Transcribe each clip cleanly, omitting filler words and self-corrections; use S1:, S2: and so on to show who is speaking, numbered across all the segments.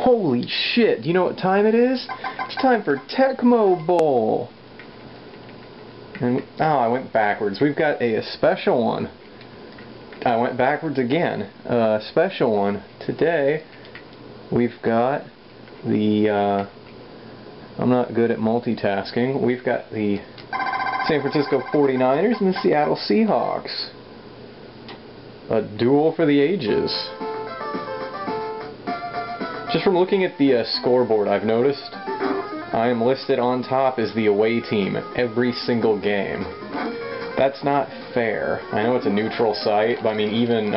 S1: Holy shit, do you know what time it is? It's time for Tecmo Bowl. And, oh, I went backwards. We've got a special one. I went backwards again. A special one. Today, we've got the, I'm not good at multitasking. We've got the San Francisco 49ers and the Seattle Seahawks. A duel for the ages. Just from looking at the scoreboard, I've noticed I am listed on top as the away team every single game. That's not fair. I know it's a neutral site, but I mean even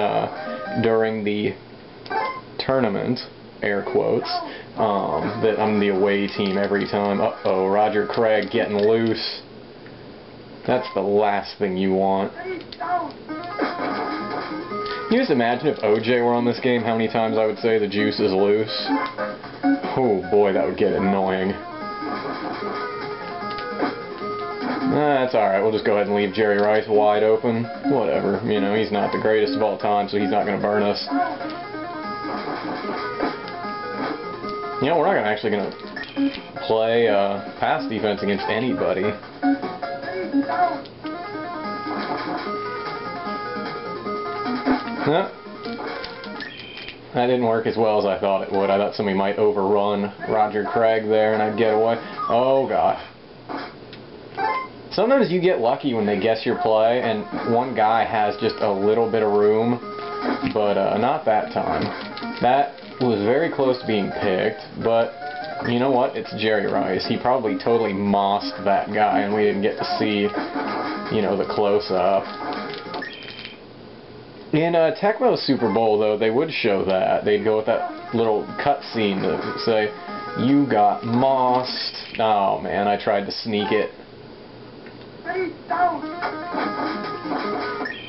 S1: during the tournament, air quotes, that I'm the away team every time. Uh-oh, Roger Craig getting loose. That's the last thing you want. Can you just imagine if OJ were on this game, how many times I would say the juice is loose? Oh boy, that would get annoying. That's alright, we'll just go ahead and leave Jerry Rice wide open. Whatever, you know, he's not the greatest of all time, so he's not going to burn us. You know, we're not actually going to play pass defense against anybody. Huh? That didn't work as well as I thought it would. I thought somebody might overrun Roger Craig there and I'd get away. Oh gosh. Sometimes you get lucky when they guess your play and one guy has just a little bit of room, but not that time. That was very close to being picked, but you know what? It's Jerry Rice. He probably totally mossed that guy and we didn't get to see, you know, the close-up. In Tecmo's Super Bowl, though, they would show that. They'd go with that little cutscene to say, "You got mossed." Oh, man, I tried to sneak it.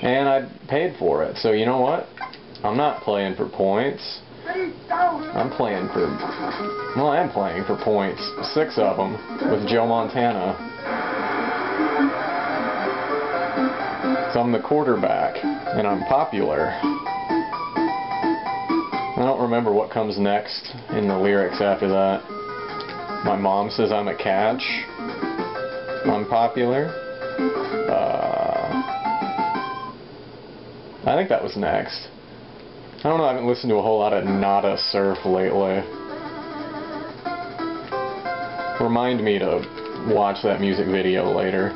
S1: And I paid for it. So, you know what? I'm not playing for points. I'm playing for... Well, I am playing for points. 6 of them with Joe Montana. So I'm the quarterback, and I'm popular. I don't remember what comes next in the lyrics after that. My mom says I'm a catch. I'm popular. I think that was next. I don't know, I haven't listened to a whole lot of Nada Surf lately. Remind me to watch that music video later.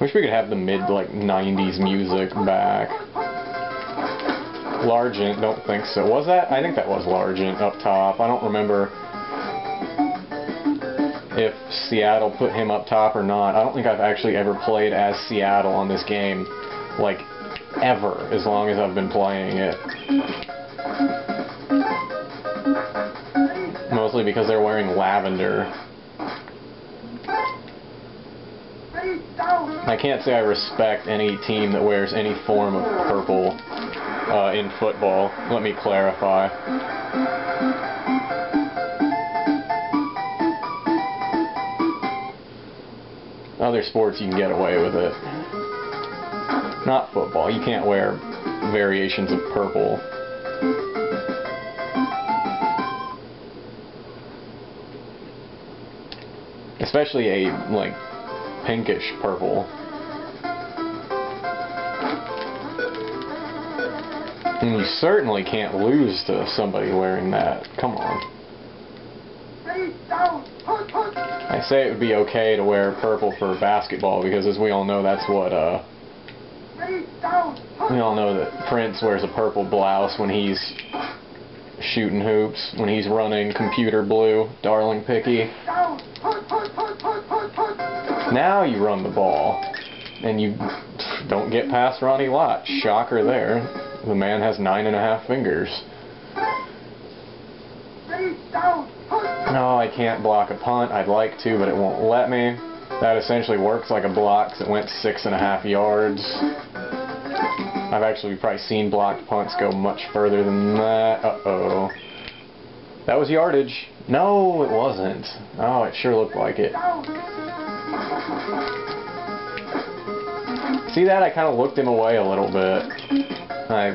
S1: Wish we could have the mid-90s music back. Largent, don't think so. Was that? I think that was Largent up top. I don't remember if Seattle put him up top or not. I don't think I've actually ever played as Seattle on this game, like, ever, as long as I've been playing it. Mostly because they're wearing lavender. I can't say I respect any team that wears any form of purple in football. Let me clarify. Other sports you can get away with it. Not football. You can't wear variations of purple. Especially a, like, pinkish purple. And you certainly can't lose to somebody wearing that. Come on. I say it would be okay to wear purple for basketball because, as we all know, that's what, we all know that Prince wears a purple blouse when he's shooting hoops, when he's running computer blue, Darling Picky. Now you run the ball, and you don't get past Ronnie Lott. Shocker there. The man has 9.5 fingers. No, I can't block a punt. I'd like to, but it won't let me. That essentially works like a block because it went 6.5 yards. I've actually probably seen blocked punts go much further than that. Uh-oh. That was yardage. No, it wasn't. Oh, it sure looked like it. See that? I kind of looked him away a little bit. I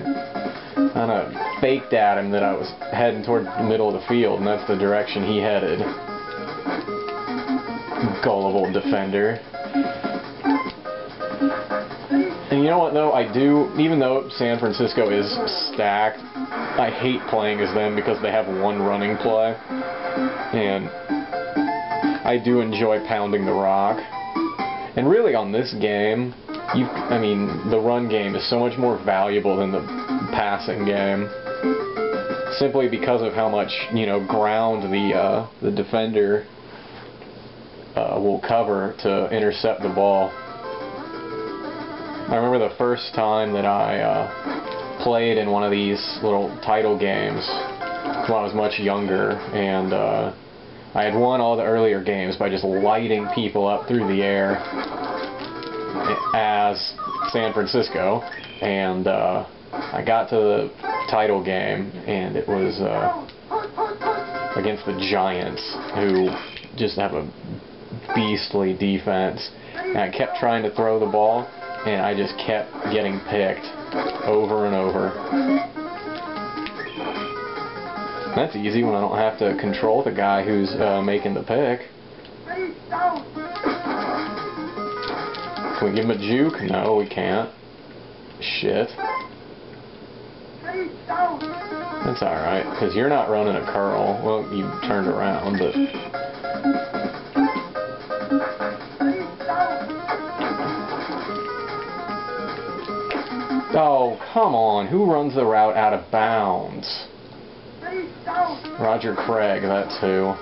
S1: kind of faked at him that I was heading toward the middle of the field, and that's the direction he headed. Gullible defender. And you know what though, I do, even though San Francisco is stacked, I hate playing as them because they have one running play. And I do enjoy pounding the rock. And really on this game, I mean, the run game is so much more valuable than the passing game. Simply because of how much, you know, ground the defender will cover to intercept the ball. I remember the first time that I played in one of these little title games when I was much younger, and I had won all the earlier games by just lighting people up through the air as San Francisco, and I got to the title game, and it was against the Giants, who just have a beastly defense, and I kept trying to throw the ball, and I just kept getting picked over and over. That's easy when I don't have to control the guy who's making the pick. Can we give him a juke? No, we can't. Shit. That's alright, because you're not running a curl. Well, you turned around, but... Oh, come on. Who runs the route out of bounds? Roger Craig, that's who.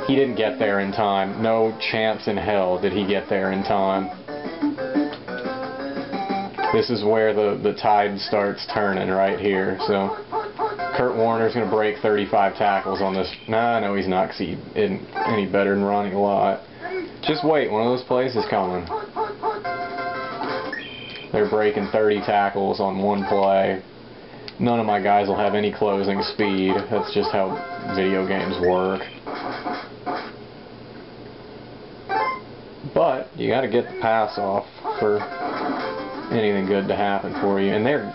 S1: He didn't get there in time. No chance in hell did he get there in time. This is where the tide starts turning right here. So Kurt Warner's going to break 35 tackles on this. Nah, no, he's not, because he isn't any better than running a lot. Just wait, one of those plays is coming. They're breaking 30 tackles on one play. None of my guys will have any closing speed. That's just how video games work. But you got to get the pass off for anything good to happen for you. And their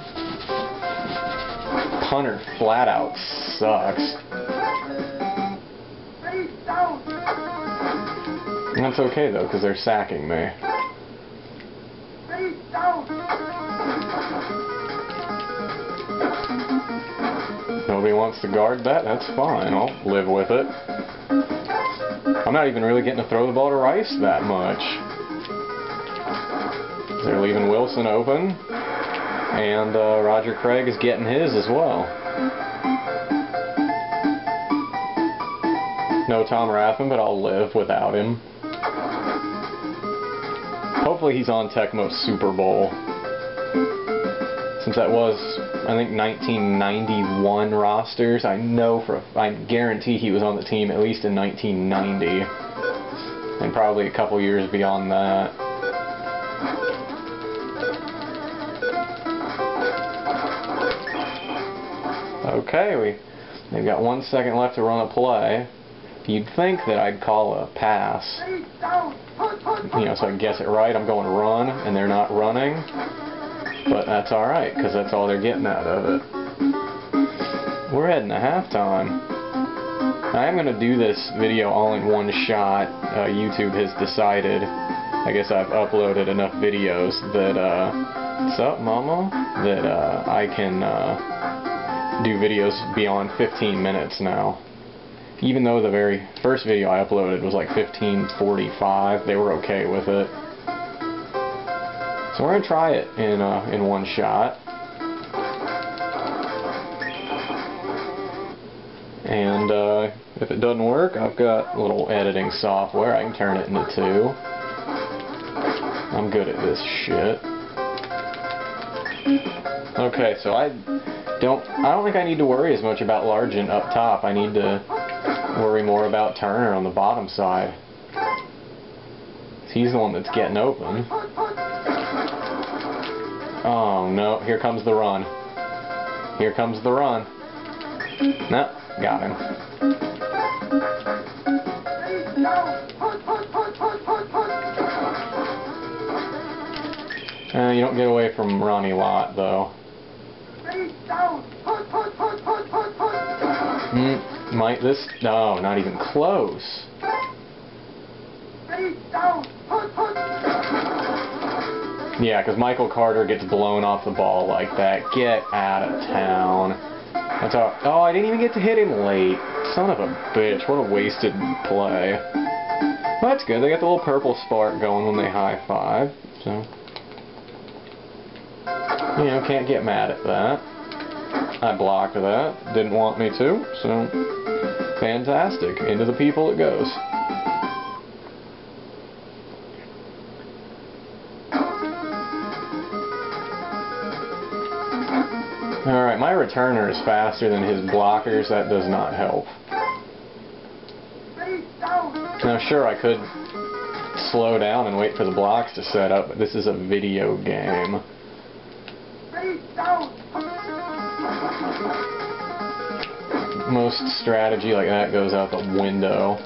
S1: punter flat out sucks. And that's okay though, because they're sacking me. Nobody wants to guard that? That's fine. I'll live with it. I'm not even really getting to throw the ball to Rice that much. They're leaving Wilson open, and Roger Craig is getting his as well. No Tom Rathman, but I'll live without him. Hopefully he's on Tecmo Super Bowl. Since that was, I think, 1991 rosters, I guarantee he was on the team at least in 1990. And probably a couple years beyond that. Okay, they've got 1 second left to run a play. You'd think that I'd call a pass. You know, so I guess it right. I'm going run, and they're not running. But that's alright, because that's all they're getting out of it. We're heading to halftime. I am going to do this video all in one shot. YouTube has decided, I guess I've uploaded enough videos that, what's up, mama? That I can do videos beyond 15 minutes now. Even though the very first video I uploaded was like 15:45, they were okay with it. So we're going to try it in one shot. And if it doesn't work, I've got a little editing software. I can turn it into 2. I'm good at this shit. Okay, so I don't think I need to worry as much about Largent up top. I need to worry more about Turner on the bottom side. He's the one that's getting open. Oh no, here comes the run. Here comes the run. No, got him. You don't get away from Ronnie Lott, though. Might this... No, not even close. Yeah, because Michael Carter gets blown off the ball like that. Get out of town. That's all. Oh, I didn't even get to hit him late. Son of a bitch. What a wasted play. Well, that's good. They got the little purple spark going when they high-five. So, you know, can't get mad at that. I blocked that. Didn't want me to. So, fantastic. Into the people it goes. Alright, my returner is faster than his blockers. That does not help. Now, sure, I could slow down and wait for the blocks to set up, but this is a video game. Most strategy like that goes out the window.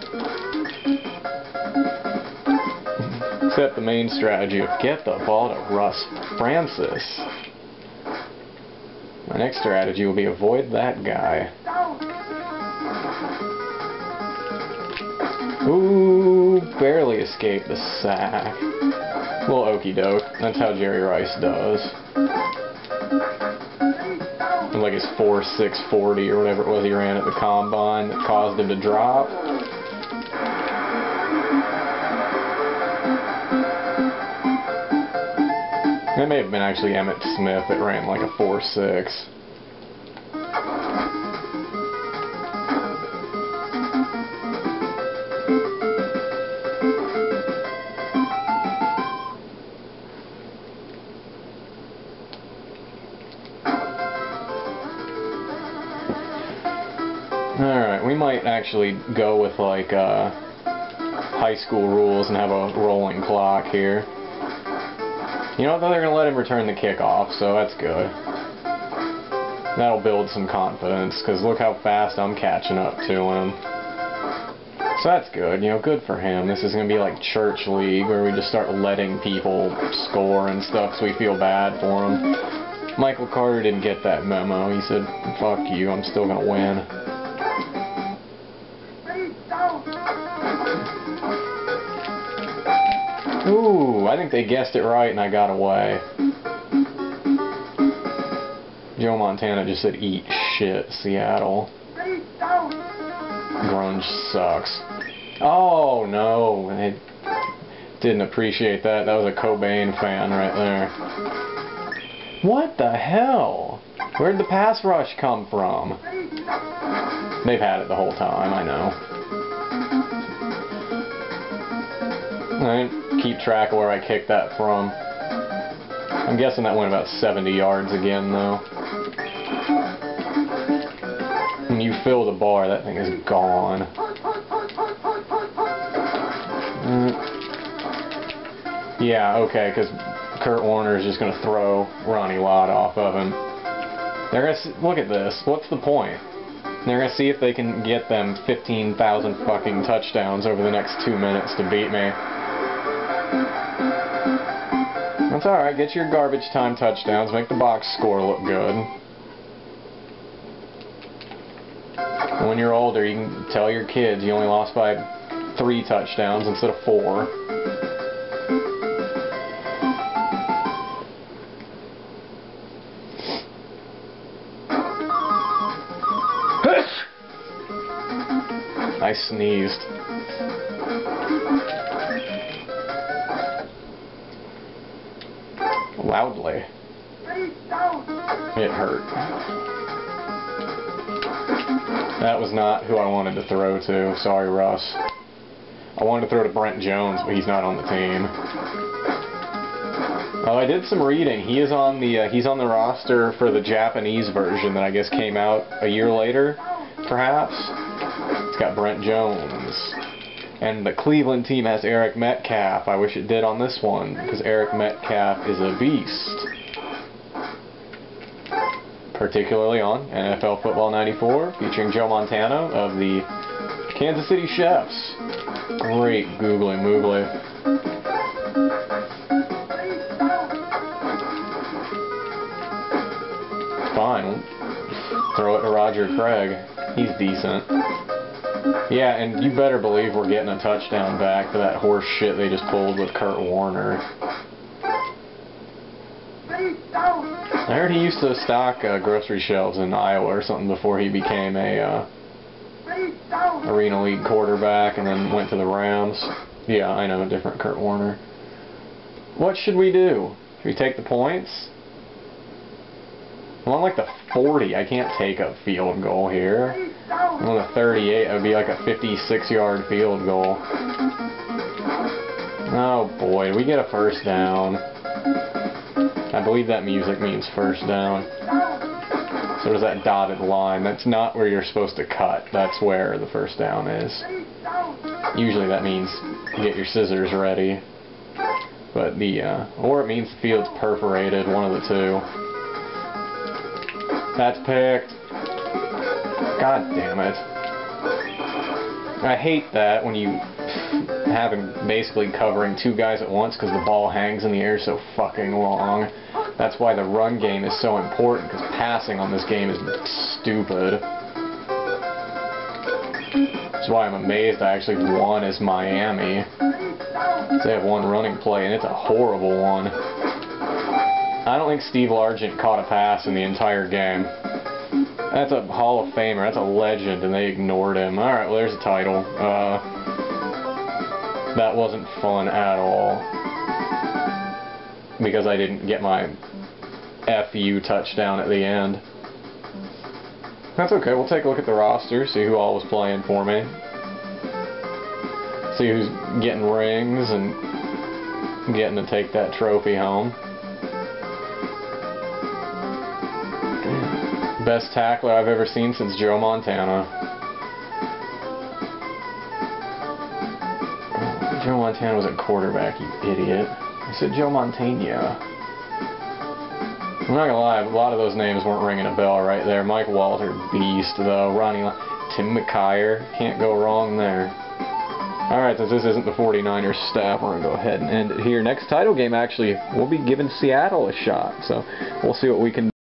S1: Except the main strategy of get the ball to Russ Francis. My next strategy will be avoid that guy. Ooh, barely escaped the sack. Little okey doke. That's how Jerry Rice does. Like his 4.6 40 or whatever it was he ran at the combine that caused him to drop. It may have been actually Emmitt Smith that ran like a 4.6. Alright, we might actually go with like high school rules and have a rolling clock here. You know, though, they're going to let him return the kickoff, so that's good. That'll build some confidence, because look how fast I'm catching up to him. So that's good, you know, good for him. This is going to be like church league, where we just start letting people score and stuff, so we feel bad for him. Michael Carter didn't get that memo. He said, fuck you, I'm still going to win. Ooh, I think they guessed it right and I got away. Joe Montana just said, eat shit, Seattle. Grunge sucks. Oh, no. I didn't appreciate that. That was a Cobain fan right there. What the hell? Where'd the pass rush come from? They've had it the whole time, I know. I didn't keep track of where I kicked that from. I'm guessing that went about 70 yards again, though. When you fill the bar, that thing is gone. Yeah, okay, because Kurt Warner is just going to throw Ronnie Lott off of him. They're going to look at this. What's the point? They're going to see if they can get them 15,000 fucking touchdowns over the next 2 minutes to beat me. That's alright, get your garbage time touchdowns, make the box score look good. And when you're older, you can tell your kids you only lost by 3 touchdowns instead of 4. I sneezed. Loudly. It hurt. That was not who I wanted to throw to. Sorry, Russ. I wanted to throw to Brent Jones, but he's not on the team. Oh, I did some reading. He is on the he's on the roster for the Japanese version that I guess came out a year later, perhaps. It's got Brent Jones. And the Cleveland team has Eric Metcalf. I wish it did on this one, because Eric Metcalf is a beast. Particularly on NFL Football 94, featuring Joe Montana of the Kansas City Chiefs. Great googly moogly. fine. Throw it to Roger Craig. He's decent. Yeah, and you better believe we're getting a touchdown back for that horse shit they just pulled with Kurt Warner. I heard he used to stock grocery shelves in Iowa or something before he became a Arena League quarterback and then went to the Rams. Yeah, I know, different Kurt Warner. What should we do? Should we take the points? I'm on like the 40. I can't take a field goal here. I'm on the 38. That would be like a 56-yard field goal. Oh boy, we get a first down. I believe that music means first down. So there's that dotted line. That's not where you're supposed to cut. That's where the first down is. Usually that means get your scissors ready. But or it means the field's perforated, one of the two. That's picked. God damn it. I hate that when you have him basically covering two guys at once because the ball hangs in the air so fucking long. That's why the run game is so important, because passing on this game is stupid. That's why I'm amazed I actually won as Miami. They have one running play, and it's a horrible one. I don't think Steve Largent caught a pass in the entire game. That's a Hall of Famer. That's a legend, and they ignored him. Alright, well, there's a title. That wasn't fun at all. Because I didn't get my FU touchdown at the end. That's okay. We'll take a look at the roster, see who all was playing for me. See who's getting rings and getting to take that trophy home. Best tackler I've ever seen since Joe Montana. Joe Montana was a quarterback, you idiot. I said Joe Montana. I'm not gonna lie, a lot of those names weren't ringing a bell right there. Mike Walter, beast though. Tim McKyer, can't go wrong there. Alright, since this isn't the 49ers staff, we're going to go ahead and end it here. Next title game, actually, we'll be giving Seattle a shot, so we'll see what we can do.